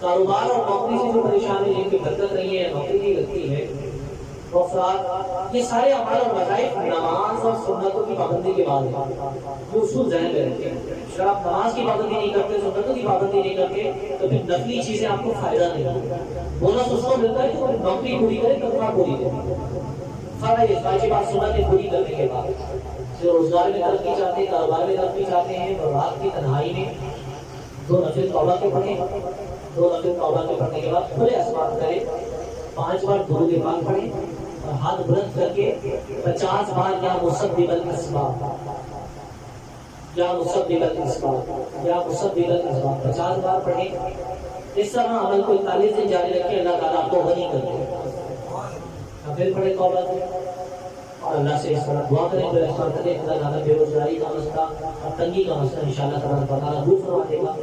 कारोबार और नौकरी से जो परेशानी जिनकी बरकत नहीं है, नौकरी नहीं लगती है, वो अफराद ये सारे अमाल और वज़ाइफ नमाज और सुन्नतों की पाबंदी के बाद है। ये उसूल ज़हन में रखें। अगर आप नमाज की पाबंदी नहीं करते, सुन्नतों की पाबंदी नहीं करते, तो फिर नफली चीजें आपको फायदा नहीं होगा। बोनस उसको मिलता है तो नौकरी पूरी करे, तनख्वाह पूरी करे। फर्ज वाजिबात सुन्नतें पूरी करने के बाद जो रोजगार में तरक्की चाहते हैं, कारोबार में तरक्की चाहते हैं, और रात की तन्हाई में 2 नफिल तौबा के पढ़े, 2 नफिल तौबा के पढ़ने के बाद खुले अस्बात करें, 5 बार दुरूद पाक पढ़ें और हाथ बुलंद करके 50 बार या मुसद्दिबल अस्बाब, या मुसद्दिबल अस्बाब, या मुसद्दिबल अस्बाब 50 बार पढ़ें। इस तरह अमल को 41 दिन जारी रखें, अल्लाह ताला आपको गनी कर देगा। फिर पढ़े तौबा और अल्लाह से इस तरह दुआ करें, अल्लाह ताला बेरोजगारी का मसला और तंगी का मसला इंशाअल्लाह तबारक व तआला दूर फरमा देगा।